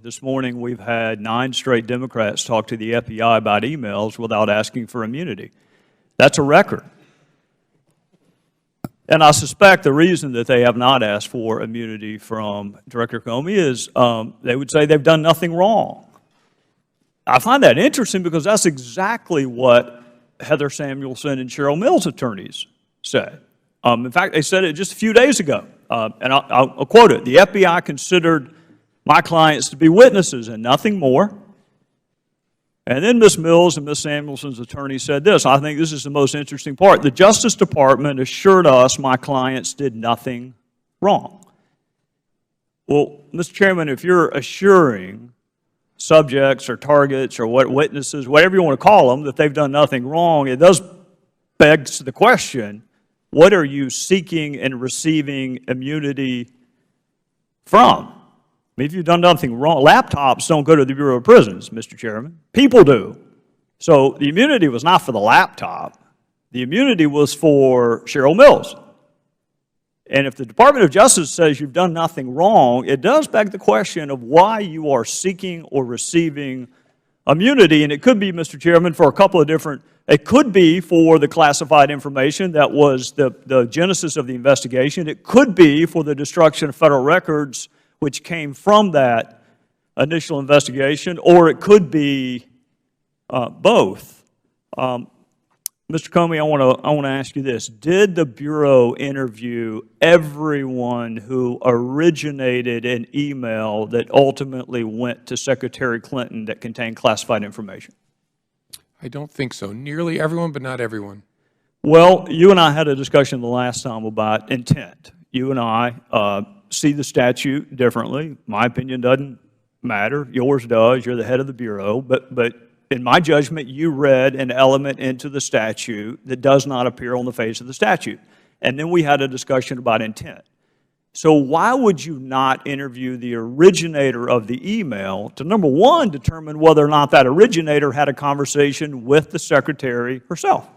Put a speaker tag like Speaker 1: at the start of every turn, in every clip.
Speaker 1: This morning we've had 9 straight Democrats talk to the FBI about emails without asking for immunity. That's a record. And I suspect the reason that they have not asked for immunity from Director Comey is they would say they've done nothing wrong. I find that interesting because that's exactly what Heather Samuelson and Cheryl Mills' attorneys said. In fact, they said it just a few days ago, and I'll quote it. The FBI considered my clients to be witnesses and nothing more. And then Ms. Mills and Ms. Samuelson's attorney said this. I think this is the most interesting part. The Justice Department assured us my clients did nothing wrong. Well, Mr. Chairman, if you're assuring subjects or targets or witnesses, whatever you want to call them, that they've done nothing wrong, it does beg the question, what are you seeking and receiving immunity from? I mean, if you've done nothing wrong, laptops don't go to the Bureau of Prisons, Mr. Chairman. People do. So the immunity was not for the laptop. The immunity was for Cheryl Mills. And if the Department of Justice says you've done nothing wrong, it does beg the question of why you are seeking or receiving immunity. And it could be, Mr. Chairman, for a couple of different, it could be for the classified information that was the genesis of the investigation. It could be for the destruction of federal records which came from that initial investigation, or it could be both. Mr. Comey, I want to ask you this. Did the Bureau interview everyone who originated an email that ultimately went to Secretary Clinton that contained classified information?
Speaker 2: I don't think so. Nearly everyone, but not everyone.
Speaker 1: Well, you and I had a discussion the last time about intent. You and I see the statute differently. My opinion doesn't matter. Yours does. You're the head of the Bureau. But in my judgment, you read an element into the statute that does not appear on the face of the statute. And then we had a discussion about intent. So why would you not interview the originator of the email to, number one, determine whether or not that originator had a conversation with the Secretary herself?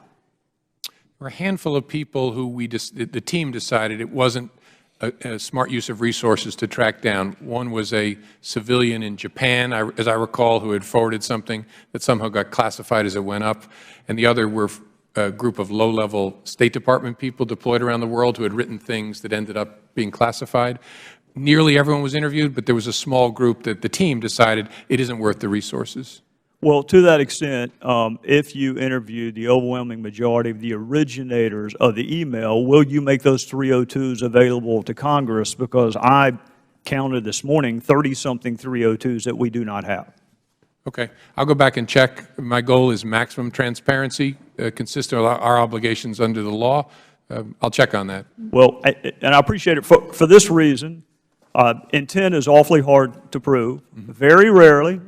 Speaker 2: There were a handful of people who the team decided it wasn't a smart use of resources to track down. One was a civilian in Japan, as I recall, who had forwarded something that somehow got classified as it went up, and the other were a group of low-level State Department people deployed around the world who had written things that ended up being classified. Nearly everyone was interviewed, but there was a small group that the team decided it isn't worth the resources.
Speaker 1: Well, to that extent, if you interviewed the overwhelming majority of the originators of the email, will you make those 302s available to Congress? Because I counted this morning 30-something 302s that we do not have.
Speaker 2: Okay. I'll go back and check. My goal is maximum transparency, consistent with our obligations under the law. I'll check on that.
Speaker 1: Well, and I appreciate it for this reason. Intent is awfully hard to prove. Very rarely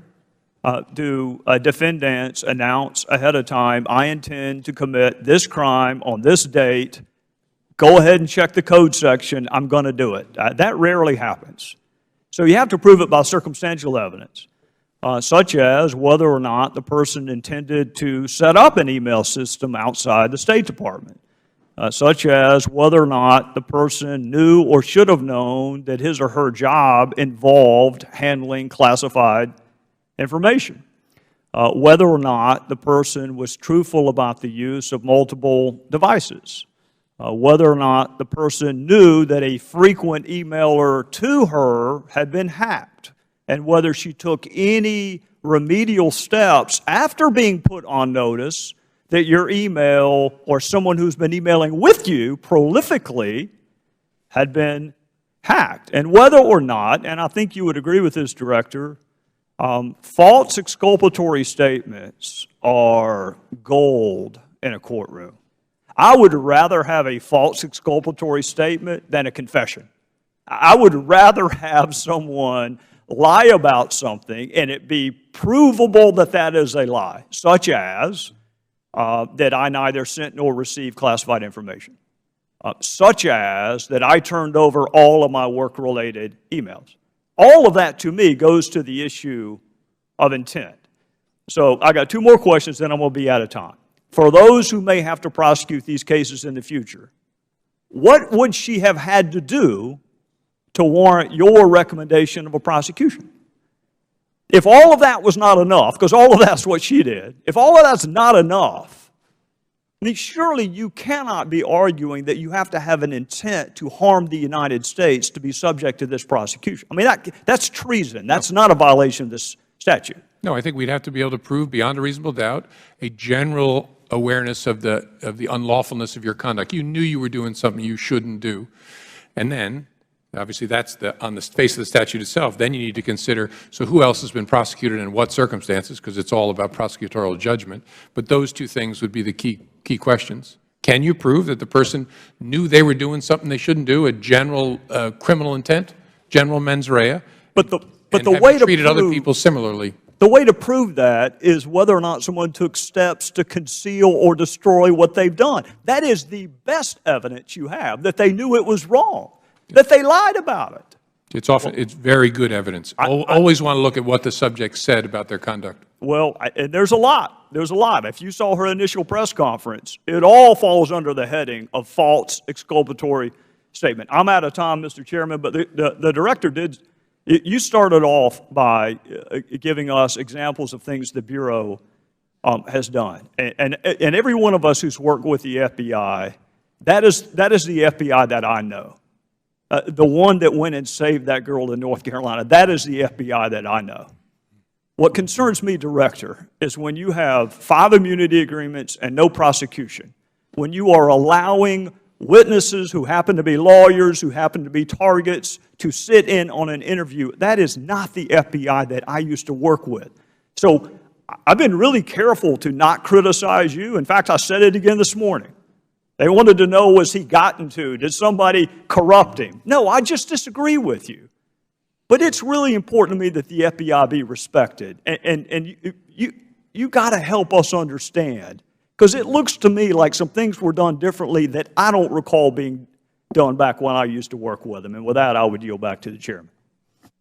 Speaker 1: do defendants announce ahead of time, I intend to commit this crime on this date. Go ahead and check the code section. I'm going to do it. That rarely happens. So you have to prove it by circumstantial evidence, such as whether or not the person intended to set up an email system outside the State Department, such as whether or not the person knew or should have known that his or her job involved handling classified information, whether or not the person was truthful about the use of multiple devices, whether or not the person knew that a frequent emailer to her had been hacked, and whether she took any remedial steps after being put on notice that your email or someone who's been emailing with you prolifically had been hacked, and whether or not, and I think you would agree with this, Director, false exculpatory statements are gold in a courtroom. I would rather have a false exculpatory statement than a confession. I would rather have someone lie about something and it be provable that that is a lie, such as that I neither sent nor received classified information, such as that I turned over all of my work-related emails. All of that, to me, goes to the issue of intent. So I got 2 more questions, then I'm going to be out of time. For those who may have to prosecute these cases in the future, what would she have had to do to warrant your recommendation of a prosecution? If all of that was not enough, because all of that's what she did, if all of that's not enough, I mean, surely you cannot be arguing that you have to have an intent to harm the United States to be subject to this prosecution. I mean, that's treason. That's not a violation of this statute.
Speaker 2: No, I think we'd have to be able to prove beyond a reasonable doubt a general awareness of the unlawfulness of your conduct. You knew you were doing something you shouldn't do. And then, obviously that's on the face of the statute itself, then you need to consider, so who else has been prosecuted and in what circumstances, because it's all about prosecutorial judgment. But those two things would be the key questions. Can you prove that the person knew they were doing something they shouldn't do, a general criminal intent, general mens rea,
Speaker 1: but the
Speaker 2: and
Speaker 1: way to
Speaker 2: treated
Speaker 1: prove,
Speaker 2: other people similarly?
Speaker 1: The way to prove that is whether or not someone took steps to conceal or destroy what they've done. That is the best evidence you have, that they knew it was wrong, that they lied about it.
Speaker 2: It's very good evidence. Always want to look at what the subject said about their conduct.
Speaker 1: Well, and there's a lot. There's a lot. If you saw her initial press conference, it all falls under the heading of false exculpatory statement. I'm out of time, Mr. Chairman, but the director did. You started off by giving us examples of things the Bureau has done. And every one of us who's worked with the FBI, that is the FBI that I know. The one that went and saved that girl in North Carolina, that is the FBI that I know. What concerns me, Director, is when you have 5 immunity agreements and no prosecution, when you are allowing witnesses who happen to be lawyers, who happen to be targets, to sit in on an interview. That is not the FBI that I used to work with. So I've been really careful to not criticize you. In fact, I said it again this morning. They wanted to know, was he gotten to? Did somebody corrupt him? No, I just disagree with you. But it's really important to me that the FBI be respected. And you got to help us understand. Because it looks to me like some things were done differently that I don't recall being done back when I used to work with them. And with that, I would yield back to the chairman.